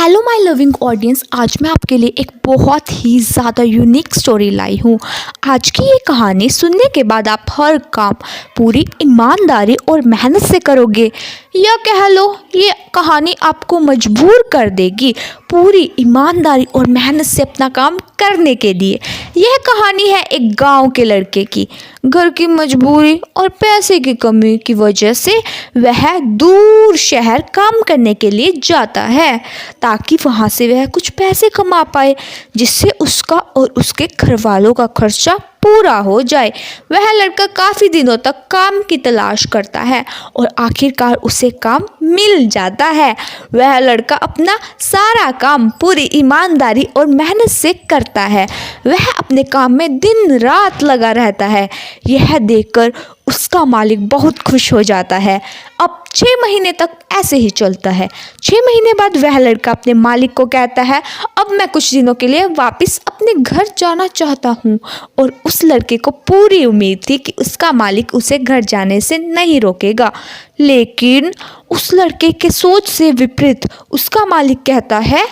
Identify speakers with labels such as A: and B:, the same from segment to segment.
A: Hello my loving audience, आज मैं आपके लिए एक बहुत ही ज़्यादा यूनिक स्टोरी लाई हूँ। आज की ये कहानी सुनने के बाद आप हर काम पूरी ईमानदारी और मेहनत से करोगे, या कह लो ये कहानी आपको मजबूर कर देगी पूरी ईमानदारी और मेहनत से अपना काम करने के लिए। यह कहानी है एक गांव के लड़के की। घर की मजबूरी और पैसे की कमी की वजह से वह दूर शहर काम करने के लिए जाता है ताकि वहाँ से वह कुछ पैसे कमा पाए, जिससे उसका और उसके घर वालों का खर्चा पूरा हो जाए। वह लड़का काफ़ी दिनों तक काम की तलाश करता है और आखिरकार उसे काम मिल जाता है। वह लड़का अपना सारा काम पूरी ईमानदारी और मेहनत से करता है। वह अपने काम में दिन रात लगा रहता है। यह देखकर उसका मालिक बहुत खुश हो जाता है। अब 6 महीने तक ऐसे ही चलता है। 6 महीने बाद वह लड़का अपने मालिक को कहता है, अब मैं कुछ दिनों के लिए वापस अपने घर जाना चाहता हूँ। और उस लड़के को पूरी उम्मीद थी कि उसका मालिक उसे घर जाने से नहीं रोकेगा, लेकिन उस लड़के के सोच से विपरीत उसका मालिक कहता है,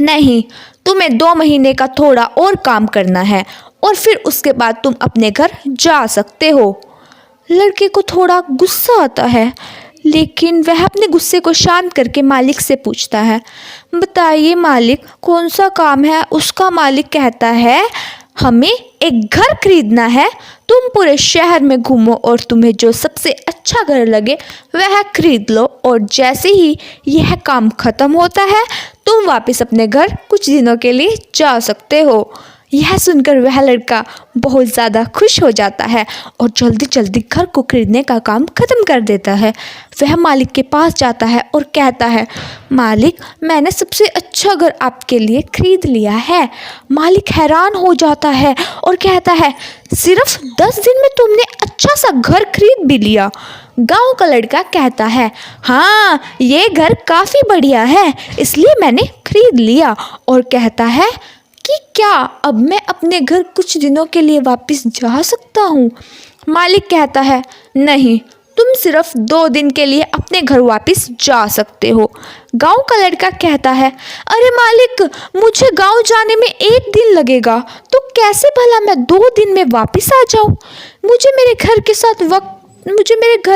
A: नहीं, तुम्हें 2 महीने का थोड़ा और काम करना है और फिर उसके बाद तुम अपने घर जा सकते हो। लड़के को थोड़ा गुस्सा आता है, लेकिन वह अपने गुस्से को शांत करके मालिक से पूछता है, बताइए मालिक, कौन सा काम है। उसका मालिक कहता है, हमें एक घर खरीदना है। तुम पूरे शहर में घूमो और तुम्हें जो सबसे अच्छा घर लगे वह खरीद लो, और जैसे ही यह काम खत्म होता है तुम वापस अपने घर कुछ दिनों के लिए जा सकते हो। यह सुनकर वह लड़का बहुत ज़्यादा खुश हो जाता है और जल्दी जल्दी घर को खरीदने का काम ख़त्म कर देता है। वह मालिक के पास जाता है और कहता है, मालिक, मैंने सबसे अच्छा घर आपके लिए खरीद लिया है। मालिक हैरान हो जाता है और कहता है, सिर्फ 10 दिन में तुमने अच्छा सा घर खरीद भी लिया। गांव का लड़का कहता है, हाँ, ये घर काफ़ी बढ़िया है, इसलिए मैंने खरीद लिया। और कहता है कि क्या अब मैं अपने घर कुछ दिनों के लिए वापस जा सकता हूँ। मालिक कहता है, नहीं, तुम सिर्फ 2 दिन के लिए अपने घर वापस जा सकते हो। गांव का लड़का कहता है, अरे मालिक, मुझे गांव जाने में 1 दिन लगेगा, तो कैसे भला मैं 2 दिन में वापस आ जाऊँ। मुझे मेरे घर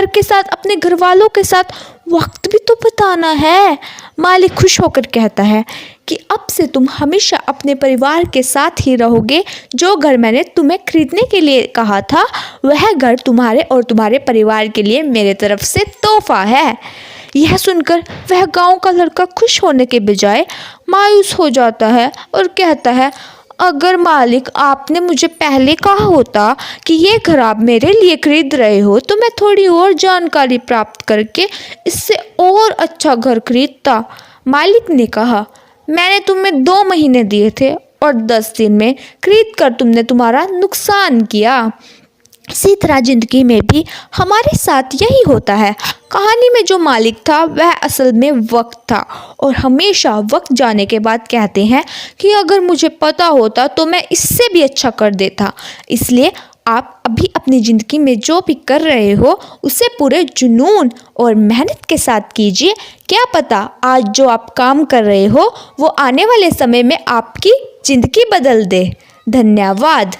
A: के साथ अपने घर वालों के साथ वक्त भी तो बिताना है। मालिक खुश होकर कहता है कि अब से तुम हमेशा अपने परिवार के साथ ही रहोगे। जो घर मैंने तुम्हें खरीदने के लिए कहा था वह घर तुम्हारे और तुम्हारे परिवार के लिए मेरे तरफ से तोहफा है। यह सुनकर वह गांव का लड़का खुश होने के बजाय मायूस हो जाता है और कहता है, अगर मालिक आपने मुझे पहले कहा होता कि ये घर आप मेरे लिए खरीद रहे हो, तो मैं थोड़ी और जानकारी प्राप्त करके इससे और अच्छा घर खरीदता। मालिक ने कहा, मैंने तुम्हें 2 महीने दिए थे और 10 दिन में खरीद कर तुमने तुम्हारा नुकसान किया। इसी तरह ज़िंदगी में भी हमारे साथ यही होता है। कहानी में जो मालिक था वह असल में वक्त था, और हमेशा वक्त जाने के बाद कहते हैं कि अगर मुझे पता होता तो मैं इससे भी अच्छा कर देता। इसलिए आप अभी अपनी ज़िंदगी में जो भी कर रहे हो उसे पूरे जुनून और मेहनत के साथ कीजिए। क्या पता आज जो आप काम कर रहे हो वो आने वाले समय में आपकी ज़िंदगी बदल दे। धन्यवाद।